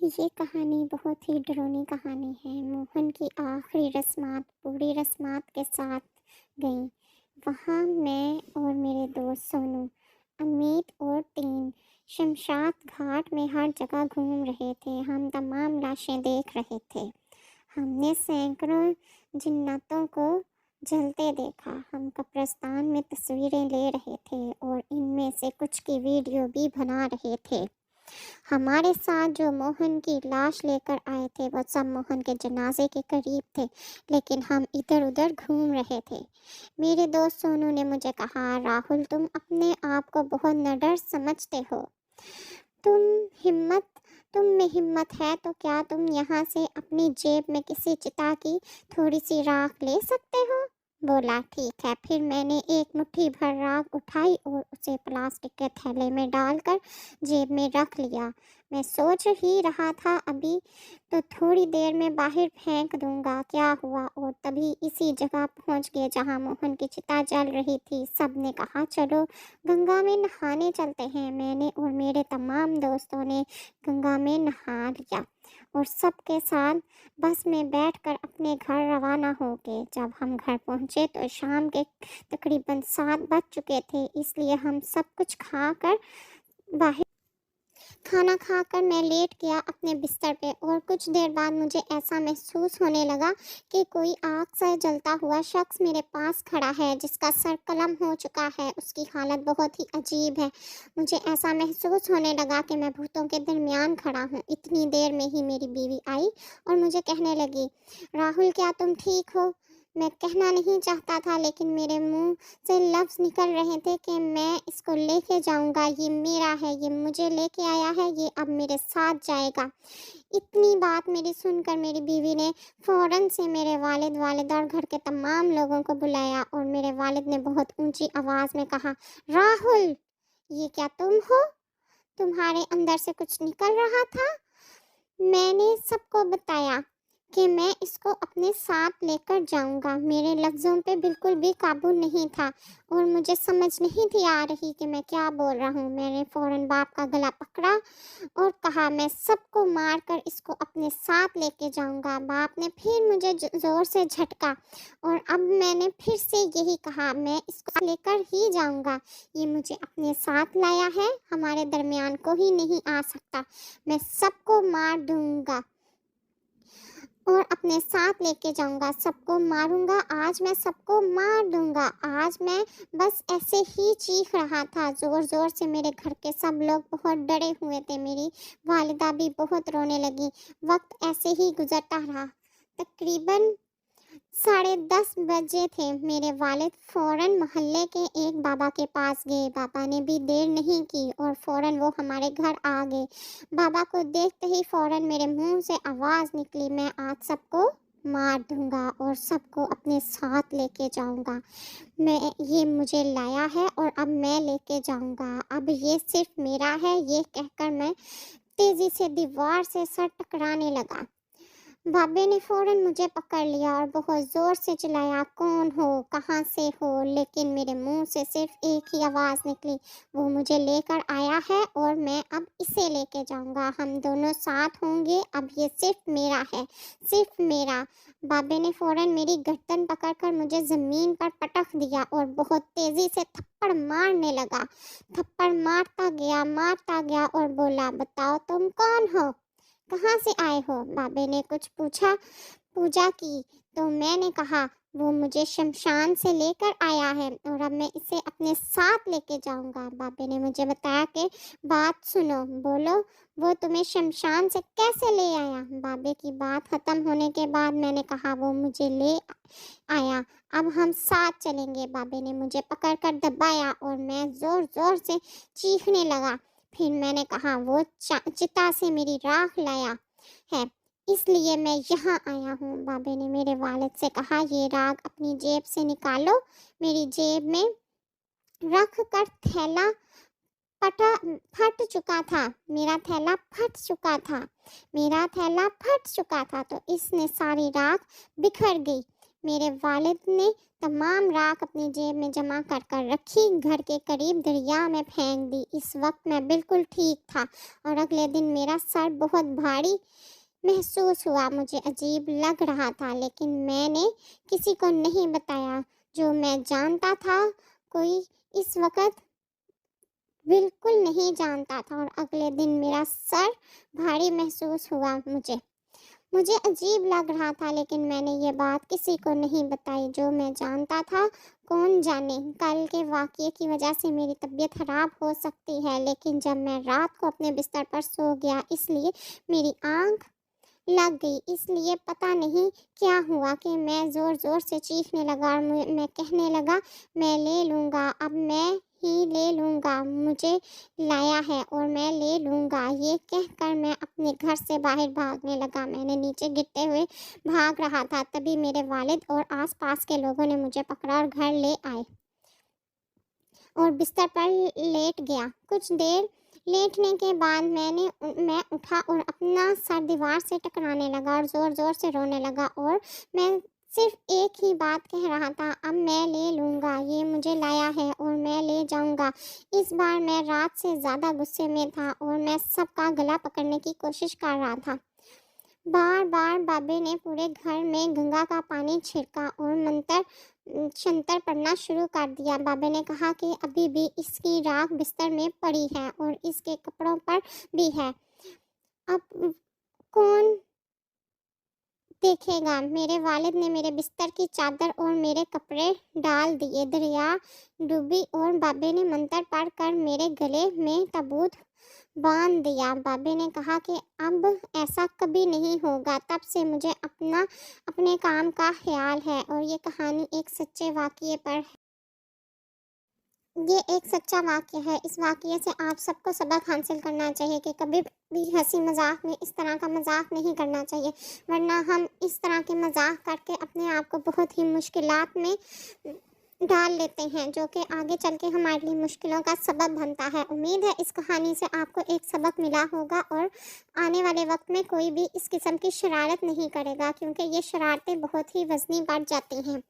یہ کہانی بہت ہی ڈرونی کہانی ہے۔ موہن کی آخری رسمات پوری رسمات کے ساتھ گئیں۔ وہاں میں اور میرے دوست سونو، امیت اور ٹیم شمشاد گھاٹ میں ہر جگہ گھوم رہے تھے۔ ہم تمام لاشیں دیکھ رہے تھے۔ ہم نے سینکڑوں جنازوں کو جلتے دیکھا۔ ہم قبرستان میں تصویریں لے رہے تھے اور ان میں سے کچھ کی ویڈیو بھی بنا رہے تھے۔ ہمارے ساتھ جو موہن کی لاش لے کر آئے تھے وہ سب موہن کے جنازے کے قریب تھے، لیکن ہم ادھر ادھر گھوم رہے تھے۔ میرے دوست سونو نے مجھے کہا، راہل تم اپنے آپ کو بہت نڈر سمجھتے ہو۔ تم میں ہمت ہے تو کیا تم یہاں سے اپنی جیب میں کسی چتا کی تھوڑی سی راکھ لے سکتے ہو؟ بولا ٹھیک ہے۔ پھر میں نے ایک مٹھی بھر راکھ اٹھائی اور اسے پلاسٹک کے تھیلے میں ڈال کر جیب میں رکھ لیا۔ میں سوچ ہی رہا تھا ابھی تو تھوڑی دیر میں باہر پھینک دوں گا کیا ہوا، اور تبھی اسی جگہ پہنچ گئے جہاں موہن کی چتا جل رہی تھی۔ سب نے کہا چلو گنگا میں نہانے چلتے ہیں۔ میں نے اور میرے تمام دوستوں نے گنگا میں نہا لیا اور سب کے ساتھ بس میں بیٹھ کر اپنے گھر روانہ ہو گئے۔ جب ہم گھر پہنچے تو شام کے تقریباً 7 بج چکے تھے، اس لیے ہم سب کچھ کھانا کھا کر میں لیٹ گیا اپنے بستر پہ، اور کچھ دیر بعد مجھے ایسا محسوس ہونے لگا کہ کوئی آگ سے جلتا ہوا شخص میرے پاس کھڑا ہے جس کا سر قلم ہو چکا ہے۔ اس کی حالت بہت ہی عجیب ہے۔ مجھے ایسا محسوس ہونے لگا کہ میں بھوتوں کے درمیان کھڑا ہوں۔ اتنی دیر میں ہی میری بیوی آئی اور مجھے کہنے لگی، راہل کیا تم ٹھیک ہو؟ میں کہنا نہیں چاہتا تھا لیکن میرے منہ سے لفظ نکل رہے تھے کہ میں اس کو لے کے جاؤں گا، یہ میرا ہے، یہ مجھے لے کے آیا ہے، یہ اب میرے ساتھ جائے گا۔ اتنی بات میری سن کر میری بیوی نے فوراً سے میرے والدہ اور گھر کے تمام لوگوں کو بلایا، اور میرے والد نے بہت اونچی آواز میں کہا، راہل یہ کیا تم ہو؟ تمہارے اندر سے کچھ نکل رہا تھا؟ میں نے سب کو بتایا کہ میں اس کو اپنے ساتھ لے کر جاؤں گا۔ میرے لفظوں پہ بالکل بھی قابو نہیں تھا اور مجھے سمجھ نہیں تھی آ رہی کہ میں کیا بول رہا ہوں۔ میں نے فوراً باپ کا گلا پکڑا اور کہا میں سب کو مار کر اس کو اپنے ساتھ لے کے جاؤں گا۔ باپ نے پھر مجھے زور سے جھٹکا اور اب میں نے پھر سے یہی کہا، میں اس کو لے کر ہی جاؤں گا، یہ مجھے اپنے ساتھ لایا ہے، ہمارے درمیان کوئی نہیں آ سکتا، میں سب کو مار دوں گا اور اپنے ساتھ لے کے جاؤں گا، سب کو ماروں گا، آج میں سب کو مار دوں گا۔ آج میں بس ایسے ہی چیخ رہا تھا زور زور سے۔ میرے گھر کے سب لوگ بہت ڈرے ہوئے تھے، میری والدہ بھی بہت رونے لگی۔ وقت ایسے ہی گزرتا رہا۔ تقریباً 10:30 بجے تھے۔ میرے والد فوراً محلے کے ایک بابا کے پاس گئے۔ بابا نے بھی دیر نہیں کی اور فوراً وہ ہمارے گھر آ گئے۔ بابا کو دیکھتے ہی فوراً میرے منہ سے آواز نکلی، میں آج سب کو مار دوں گا اور سب کو اپنے ساتھ لے کے جاؤں گا۔ یہ مجھے لایا ہے اور اب میں لے کے جاؤں گا، اب یہ صرف میرا ہے۔ یہ کہہ کر میں تیزی سے دیوار سے سر ٹکرانے لگا۔ بابے نے فوراً مجھے پکڑ لیا اور بہت زور سے چلایا، کون ہو، کہاں سے ہو؟ لیکن میرے منہ سے صرف ایک ہی آواز نکلی، وہ مجھے لے کر آیا ہے اور میں اب اسے لے کے جاؤں گا، ہم دونوں ساتھ ہوں گے، اب یہ صرف میرا ہے، صرف میرا۔ بابے نے فوراً میری گردن پکڑ کر مجھے زمین پر پٹک دیا اور بہت تیزی سے تھپڑ مارنے لگا۔ تھپڑ مارتا گیا اور بولا، بتاؤ تم کون ہو، کہاں سے آئے ہو؟ بابے نے کچھ پوجا کی تو میں نے کہا، وہ مجھے شمشان سے لے کر آیا ہے اور اب میں اسے اپنے ساتھ لے کے جاؤں گا۔ بابے نے مجھے بتایا کہ بات سنو، بولو وہ تمہیں شمشان سے کیسے لے آیا؟ بابے کی بات ختم ہونے کے بعد میں نے کہا، وہ مجھے لے آیا، اب ہم ساتھ چلیں گے۔ بابے نے مجھے پکڑ کر دبایا اور میں زور زور سے چیخنے لگا۔ پھر میں نے کہا، وہ چتا سے میری راکھ لایا ہے، اس لیے میں یہاں آیا ہوں۔ بابے نے میرے والد سے کہا، یہ راکھ اپنی جیب سے نکالو۔ میری جیب میں رکھ کر تھیلا پھٹ چکا تھا، میرا تھیلا پھٹ چکا تھا تو اس نے ساری راکھ بکھر گئی۔ میرے والد نے تمام راکھ اپنی جیب میں جمع کر کر رکھی، گھر کے قریب دریا میں پھینک دی۔ اس وقت میں بالکل ٹھیک تھا اور اگلے دن میرا سر بہت بھاری محسوس ہوا، مجھے عجیب لگ رہا تھا، لیکن میں نے کسی کو نہیں بتایا۔ جو میں جانتا تھا کوئی اس وقت بالکل نہیں جانتا تھا، اور اگلے دن میرا سر بھاری محسوس ہوا۔ مجھے عجیب لگ رہا تھا، لیکن میں نے یہ بات کسی کو نہیں بتائی۔ جو میں جانتا تھا، کون جانے کل کے واقعے کی وجہ سے میری طبیعت خراب ہو سکتی ہے، لیکن جب میں رات کو اپنے بستر پر سو گیا، اس لیے میری آنکھ لگ گئی، اس لیے پتہ نہیں کیا ہوا کہ میں زور زور سے چیخنے لگا اور میں کہنے لگا، میں لے لوں گا، اب میں ہی لے لوں گا، مجھے لایا ہے اور میں لے لوں گا۔ یہ کہہ کر میں اپنے گھر سے باہر بھاگنے لگا۔ میں نے نیچے گرتے ہوئے بھاگ رہا تھا، تبھی میرے والد اور آس پاس کے لوگوں نے مجھے پکڑا اور گھر لے آئے اور بستر پر لیٹ گیا۔ کچھ دیر لیٹنے کے بعد میں اٹھا اور اپنا سر دیوار سے ٹکرانے لگا اور زور زور سے رونے لگا، اور میں صرف ایک ہی بات کہہ رہا تھا، اب میں لے لوں گا، یہ مجھے لایا ہے اور میں لے جاؤں گا۔ اس بار میں رات سے زیادہ غصے میں تھا اور میں سب کا گلا پکڑنے کی کوشش کر رہا تھا۔ بار بار بابے نے پورے گھر میں گنگا کا پانی چھڑکا اور منتر شنتر پڑھنا شروع کر دیا۔ بابے نے کہا کہ ابھی بھی اس کی راکھ بستر میں پڑی ہے اور اس کے کپڑوں پر بھی ہے، اب کون دیکھے گا؟ میرے والد نے میرے بستر کی چادر اور میرے کپڑے ڈال دیے، دریا ڈوبی اور بابے نے منتر پڑھ کر میرے گلے میں تابوت باندھ دیا۔ بابے نے کہا کہ اب ایسا کبھی نہیں ہوگا، تب سے مجھے اپنے کام کا خیال ہے، اور یہ کہانی ایک سچے واقعے پر ہے۔ یہ ایک سچا واقعہ ہے۔ اس واقعے سے آپ سب کو سبق حاصل کرنا چاہیے کہ کبھی بھی ہنسی مذاق میں اس طرح کا مذاق نہیں کرنا چاہیے، ورنہ ہم اس طرح کے مذاق کر کے اپنے آپ کو بہت ہی مشکلات میں ڈال لیتے ہیں، جو کہ آگے چل کے ہمارے لیے مشکلوں کا سبب بنتا ہے۔ امید ہے اس کہانی سے آپ کو ایک سبق ملا ہوگا اور آنے والے وقت میں کوئی بھی اس قسم کی شرارت نہیں کرے گا، کیونکہ یہ شرارتیں بہت ہی وزنی بڑھ جاتی ہیں۔